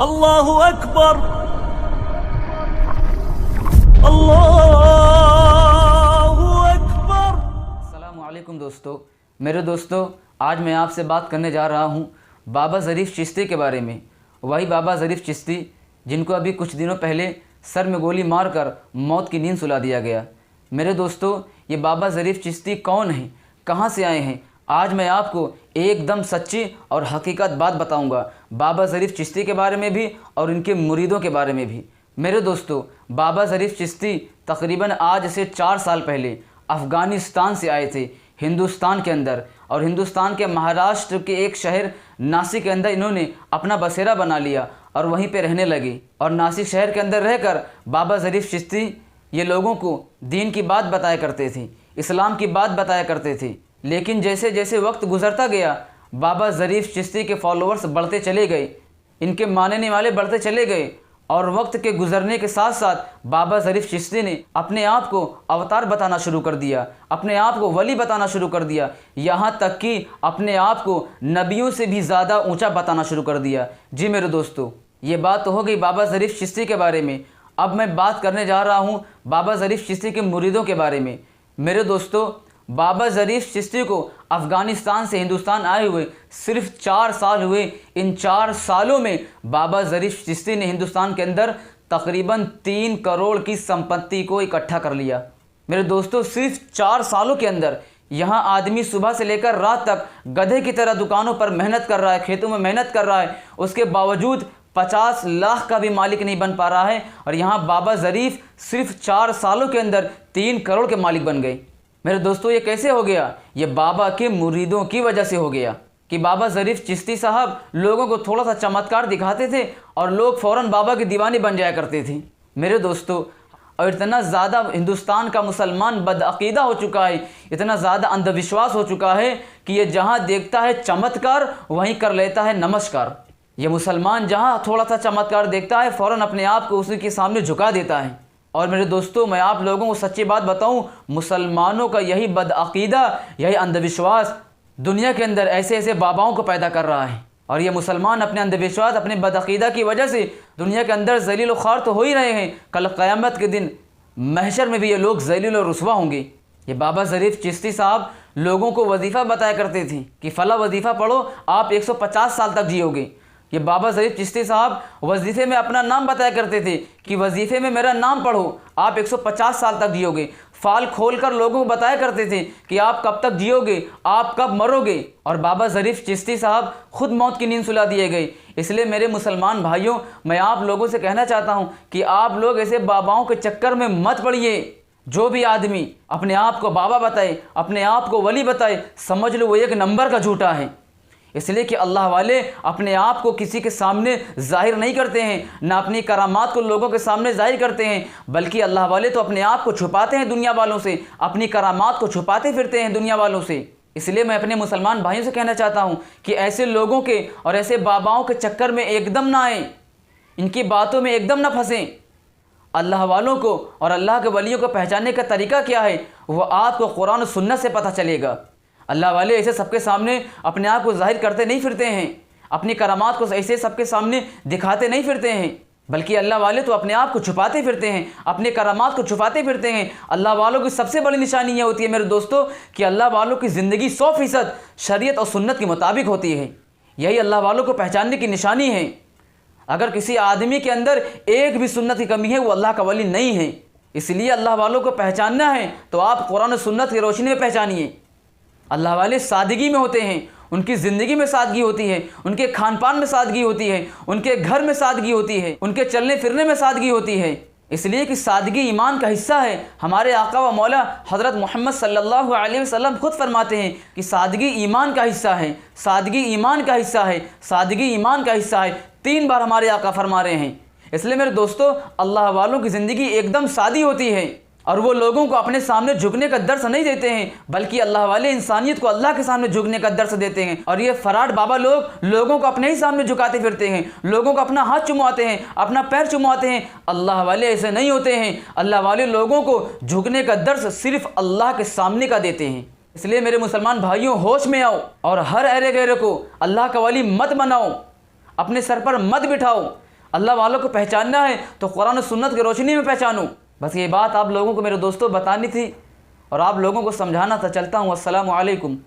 अल्लाहु अकबर, अल्लाहु अकबर। अस्सलामु अलैकुम दोस्तों। मेरे दोस्तों, आज मैं आपसे बात करने जा रहा हूँ बाबा ज़रीफ़ चिश्ती के बारे में। वही बाबा ज़रीफ़ चिश्ती जिनको अभी कुछ दिनों पहले सर में गोली मारकर मौत की नींद सुला दिया गया। मेरे दोस्तों, ये बाबा ज़रीफ़ चिश्ती कौन हैं, कहाँ से आए हैं, आज मैं आपको एकदम सच्ची और हकीकत बात बताऊंगा बाबा ज़रीफ़ चिश्ती के बारे में भी और इनके मुरीदों के बारे में भी। मेरे दोस्तों, बाबा ज़रीफ़ चिश्ती तकरीबन आज से 4 साल पहले अफ़गानिस्तान से आए थे हिंदुस्तान के अंदर, और हिंदुस्तान के महाराष्ट्र के एक शहर नासिक के अंदर इन्होंने अपना बसेरा बना लिया और वहीं पे रहने लगे। और नासिक शहर के अंदर रहकर बाबा ज़रीफ़ चिश्ती ये लोगों को दीन की बात बताया करते थे, इस्लाम की बात बताया करते थे। लेकिन जैसे जैसे वक्त गुजरता गया, बाबा ज़रीफ़ चिश्ती के फॉलोअर्स बढ़ते चले गए, इनके मानने वाले बढ़ते चले गए, और वक्त के गुजरने के साथ साथ बाबा ज़रीफ़ चिश्ती ने अपने आप को अवतार बताना शुरू कर दिया, अपने आप को वली बताना शुरू कर दिया, यहाँ तक कि अपने आप को नबियों से भी ज़्यादा ऊंचा बताना शुरू कर दिया। जी मेरे दोस्तों, ये बात तो हो गई बाबा ज़रीफ़ चिश्ती के बारे में। अब मैं बात करने जा रहा हूँ बाबा ज़रीफ़ चिश्ती के मुरीदों के बारे में। मेरे दोस्तों, बाबा ज़रीफ़ चिश्ती को अफ़गानिस्तान से हिंदुस्तान आए हुए सिर्फ 4 साल हुए। इन 4 सालों में बाबा ज़रीफ़ चिश्ती ने हिंदुस्तान के अंदर तकरीबन 3 करोड़ की संपत्ति को इकट्ठा कर लिया। मेरे दोस्तों, सिर्फ 4 सालों के अंदर यहाँ आदमी सुबह से लेकर रात तक गधे की तरह दुकानों पर मेहनत कर रहा है, खेतों में मेहनत कर रहा है, उसके बावजूद 50 लाख का भी मालिक नहीं बन पा रहा है। और यहाँ बाबा ज़रीफ़ सिर्फ 4 सालों के अंदर 3 करोड़ के मालिक बन गए। मेरे दोस्तों, ये कैसे हो गया? ये बाबा के मुरीदों की वजह से हो गया कि बाबा ज़रीफ़ चिश्ती साहब लोगों को थोड़ा सा चमत्कार दिखाते थे और लोग फ़ौरन बाबा के दीवाने बन जाया करते थे। मेरे दोस्तों, और इतना ज़्यादा हिंदुस्तान का मुसलमान बदअक़ीदा हो चुका है, इतना ज़्यादा अंधविश्वास हो चुका है कि ये जहाँ देखता है चमत्कार वहीं कर लेता है नमस्कार। ये मुसलमान जहाँ थोड़ा सा चमत्कार देखता है फ़ौरन अपने आप को उसी के सामने झुका देता है। और मेरे दोस्तों, मैं आप लोगों को सच्ची बात बताऊं, मुसलमानों का यही बदअक़ीदा, यही अंधविश्वास दुनिया के अंदर ऐसे ऐसे बाबाओं को पैदा कर रहा है। और ये मुसलमान अपने अंधविश्वास, अपने बदअक़ीदा की वजह से दुनिया के अंदर ज़लील व ख़ार तो हो ही रहे हैं। कल क़यामत के दिन महशर में भी ये लोग ज़लील व रुस्वा होंगे। ये बाबा ज़रीफ़ चिश्ती साहब लोगों को वजीफ़ा बताया करते थे कि फ़ला वजीफ़ा पढ़ो, आप 150 साल तक जियोगे। ये बाबा ज़रीफ़ चिश्ती साहब वजीफ़े में अपना नाम बताया करते थे कि वजीफ़े में मेरा नाम पढ़ो, आप 150 साल तक जियोगे। फाल खोलकर लोगों को बताया करते थे कि आप कब तक जियोगे, आप कब मरोगे। और बाबा ज़रीफ़ चिश्ती साहब खुद मौत की नींद सुला दिए गए। इसलिए मेरे मुसलमान भाइयों, मैं आप लोगों से कहना चाहता हूँ कि आप लोग ऐसे बाबाओं के चक्कर में मत पड़िए। जो भी आदमी अपने आप को बाबा बताए, अपने आप को वली बताए, समझ लो वो एक नंबर का झूठा है। इसलिए कि अल्लाह वाले अपने आप को किसी के सामने ज़ाहिर नहीं करते हैं, ना अपनी करामात को लोगों के सामने ज़ाहिर करते हैं, बल्कि अल्लाह वाले तो अपने आप को छुपाते हैं दुनिया वालों से, अपनी करामात को छुपाते फिरते हैं दुनिया वालों से। इसलिए मैं अपने मुसलमान भाइयों से कहना चाहता हूँ कि ऐसे लोगों के और ऐसे बाबाओं के चक्कर में एकदम ना आएँ, इनकी बातों में एकदम ना फंसें। अल्लाह वालों को और अल्लाह के वलियों को पहचानने का तरीका क्या है, वो आपको कुरान और सुन्नत से पता चलेगा। अल्लाह वाले ऐसे सबके सामने अपने आप को जाहिर करते नहीं फिरते हैं, अपनी करामात को ऐसे सबके सामने दिखाते नहीं फिरते हैं, बल्कि अल्लाह वाले तो अपने आप को छुपाते फिरते हैं, अपने करामात को छुपाते फिरते हैं। अल्लाह वालों की सबसे बड़ी निशानी यह होती है मेरे दोस्तों कि अल्लाह वालों की ज़िंदगी 100% शरीयत और सुन्नत के मुताबिक होती है। यही अल्लाह वालों को पहचानने की निशानी है। अगर किसी आदमी के अंदर एक भी सुन्नत की कमी है, वो अल्लाह का वली नहीं है। इसलिए अल्लाह वालों को पहचानना है तो आप कुरान और सुन्नत की रोशनी में पहचानिए। अल्लाह वाले सादगी में होते हैं, उनकी ज़िंदगी में सादगी होती है, उनके खान पान में सादगी होती है, उनके घर में सादगी होती है, उनके चलने फिरने में सादगी होती है। इसलिए कि सादगी ईमान का हिस्सा है। हमारे आका व मौला हज़रत मोहम्मद सल्लल्लाहु अलैहि वसल्लम खुद फरमाते हैं कि सादगी ईमान का हिस्सा है, सादगी ईमान का हिस्सा है, सादगी ईमान का हिस्सा है। 3 बार हमारे आका फरमा रहे हैं। इसलिए मेरे दोस्तों, अल्लाह वालों की ज़िंदगी एकदम सादी होती है और वो लोगों को अपने सामने झुकने का दर्स नहीं देते हैं, बल्कि अल्लाह वाले इंसानियत को अल्लाह के सामने झुकने का दर्स देते हैं। और ये फराड बाबा लोग लोगों को अपने ही सामने झुकाते फिरते हैं, लोगों को अपना हाथ चुमवाते हैं, अपना पैर चुमवाते हैं। अल्लाह वाले ऐसे नहीं होते हैं। अल्लाह वाले लोगों को झुकने का दर्स सिर्फ अल्लाह के सामने का देते हैं। इसलिए मेरे मुसलमान भाइयों, होश में आओ और हर अरे गैरे को अल्लाह का वली मत बनाओ, अपने सर पर मत बिठाओ। अल्लाह वालों को पहचानना है तो कुरान और सुन्नत की रोशनी में पहचानूँ। बस ये बात आप लोगों को मेरे दोस्तों बतानी थी और आप लोगों को समझाना था। चलता हूँ। अस्सलामु अलैकुम।